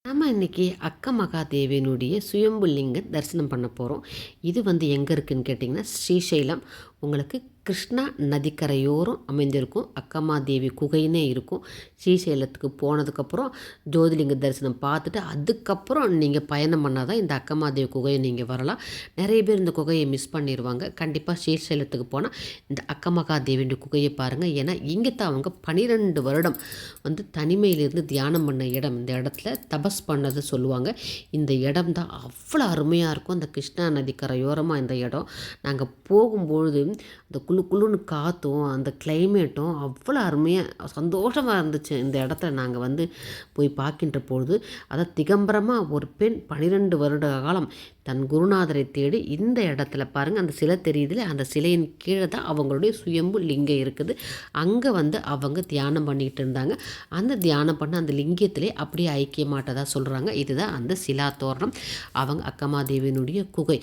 நம்ம இன்றைக்கி அக்க மகாதேவியினுடைய சுயம்பு லிங்க தரிசனம் பண்ண போகிறோம். இது எங்கே இருக்குதுன்னு கேட்டிங்கன்னா, ஸ்ரீசைலம் உங்களுக்கு கிருஷ்ணா நதிக்கரையோரம் அமைந்திருக்கும். அக்கமாதேவி குகைன்னே இருக்கும். ஸ்ரீசைலத்துக்கு போனதுக்கப்புறம் ஜோதிலிங்க தரிசனம் பார்த்துட்டு அதுக்கப்புறம் நீங்கள் பயணம் பண்ணால் தான் இந்த அக்கமாதேவி குகையை நீங்கள் வரலாம். நிறைய பேர் இந்த குகையை மிஸ் பண்ணிடுவாங்க. கண்டிப்பாக ஸ்ரீசைலத்துக்கு போனால் இந்த அக்கமகாதேவியுடைய குகையை பாருங்கள். ஏன்னா இங்கே தான் அவங்க 12 வருடம் தனிமையிலிருந்து தியானம் பண்ண இடம். இந்த இடத்துல தபஸ் பண்ணது சொல்லுவாங்க. இந்த இடம் தான் அவ்வளோ அருமையாக இருக்கும். அந்த கிருஷ்ணா நதிக்கரையோரமாக இந்த இடம். நாங்கள் போகும்பொழுது அந்த குளுன்னு காற்றும் அந்த கிளைமேட்டும் அவ்வளோ அருமையாக சந்தோஷமாக இருந்துச்சு. இந்த இடத்துல நாங்கள் போய் பார்க்கின்ற பொழுது அதை திகம்பரமாக ஒரு பெண் 12 வருட காலம் தன் குருநாதரை தேடி இந்த இடத்துல பாருங்கள், அந்த சிலை தெரியுதுல, அந்த சிலையின் கீழே தான் அவங்களுடைய சுயம்பு லிங்கம் இருக்குது. அங்கே அவங்க தியானம் பண்ணிக்கிட்டு இருந்தாங்க. அந்த தியானம் பண்ண அந்த லிங்கத்திலே அப்படியே ஐக்கியமாட்டதாக சொல்கிறாங்க. இதுதான் அந்த சிலா தோரணம். அவங்க அக்கமாதேவியினுடைய குகை.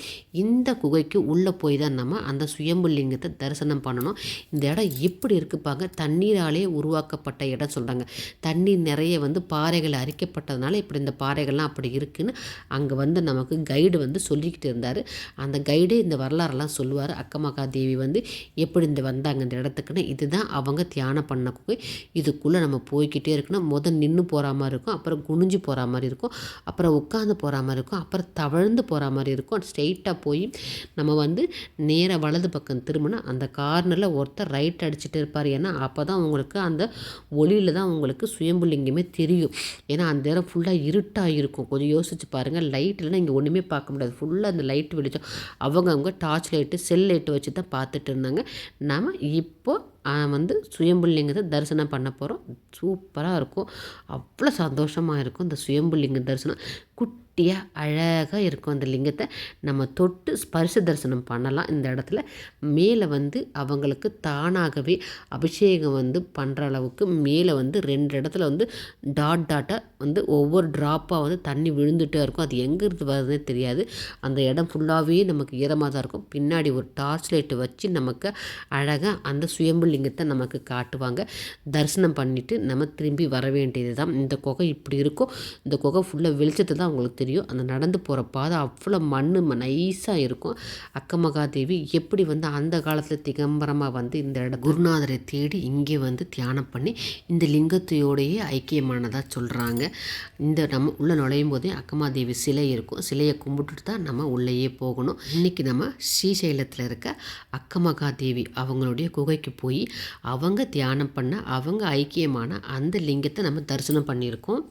இந்த குகைக்கு உள்ளே போய் தான் நம்ம அந்த சுயம்பு லிங்கத்தை தரிசனம் பண்ணணும். இந்த இடம் எப்படி இருக்குப்பாங்க, தண்ணீராலே உருவாக்கப்பட்ட இடம் சொல்கிறாங்க. தண்ணீர் நிறைய பாறைகள் அரிக்கப்பட்டதுனால இப்படி இந்த பாறைகள்லாம் அப்படி இருக்குன்னு அங்கே நமக்கு கைடு சொல்லிக்கிட்டு இருந்தார். அந்த கைடே இந்த வரலாறெல்லாம் சொல்லுவார். அக்கமகாதேவி எப்படி வந்தாங்க இந்த இடத்துக்குன்னு. இதுதான் அவங்க தியானம் பண்ண குகை. இதுக்குள்ளே நம்ம போய்கிட்டே இருக்கணும். நின்று போகிற மாதிரி இருக்கும், அப்புறம் குனிஞ்சு போகிற மாதிரி இருக்கும், அப்புறம் உட்காந்து போகிற மாதிரி இருக்கும், அப்புறம் தவழ்ந்து போகிற மாதிரி இருக்கும். ஸ்ட்ரெயிட்டாக போய் நம்ம நேராக வலது பக்கம் திரும்பினா அந்த கார்னரில் ஒருத்தர் ரைட் அடிச்சுட்டு இருப்பார். ஏன்னா அப்போ தான் உங்களுக்கு அந்த ஒளியில் தான் உங்களுக்கு சுயம்புலிங்கமே தெரியும். ஏன்னா அந்த இடம் ஃபுல்லாக இருட்டாக இருக்கும். கொஞ்சம் யோசிச்சு பாருங்கள். லைட் இல்லைன்னா இங்கே ஒன்றுமே பார்க்க முடியாது. ஃபுல்லாக அந்த லைட் வெளிச்சம். அவங்க டார்ச் லைட்டு செல் லைட்டு வச்சு தான் பார்த்துட்டு இருந்தாங்க. நாம் இப்போது சுயம்புலிங்கத்தை தரிசனம் பண்ண போகிறோம். சூப்பராக இருக்கும். அவ்வளோ சந்தோஷமாக இருக்கும் இந்த சுயம்புலிங்க தரிசனம். குட்டியாக அழகாக இருக்கும். அந்த லிங்கத்தை நம்ம தொட்டு ஸ்பர்ச தரிசனம் பண்ணலாம். இந்த இடத்துல மேலே அவங்களுக்கு தானாகவே அபிஷேகம் பண்ணுற அளவுக்கு மேலே 2 இடத்துல டாட்டாக ஒவ்வொரு ட்ராப்பாக தண்ணி விழுந்துகிட்டே இருக்கும். அது எங்கேருந்து வருதுன்னே தெரியாது. அந்த இடம் ஃபுல்லாகவே நமக்கு ஈரமாக தான் இருக்கும். பின்னாடி ஒரு டார்ச் லைட்டு வச்சு நமக்கு அழகாக அந்த சுயம்பு லிங்கத்தை நமக்கு காட்டுவாங்க. தரிசனம் பண்ணிவிட்டு நம்ம திரும்பி வர வேண்டியது தான். இந்த குகை இப்படி இருக்கும். இந்த குகை ஃபுல்லாக வெளிச்சத்தை தான் உங்களுக்கு தெரியும். அந்த நடந்து போகிற பாதை அவ்வளோ நைஸாக இருக்கும். அக்கமகாதேவி எப்படி அந்த காலத்தில் திகம்பரமாக இந்த இடம் குருநாதரை தேடி இங்கே தியானம் பண்ணி இந்த லிங்கத்தையோடையே ஐக்கியமானதாக சொல்கிறாங்க. இந்த நம்ம உள்ளே நுழையும் போதே அக்கமாதேவி சிலை இருக்கும். சிலையை கும்பிட்டுட்டு தான் நம்ம உள்ளேயே போகணும். இன்றைக்கி நம்ம ஸ்ரீசைலத்தில் இருக்க அக்கமகாதேவி அவங்களுடைய குகைக்கு போய் அவங்க தியானம் பண்ண அவங்க ஐக்கியமான அந்த லிங்கத்தை நம்ம தரிசனம் பண்ணியிருக்கோம்.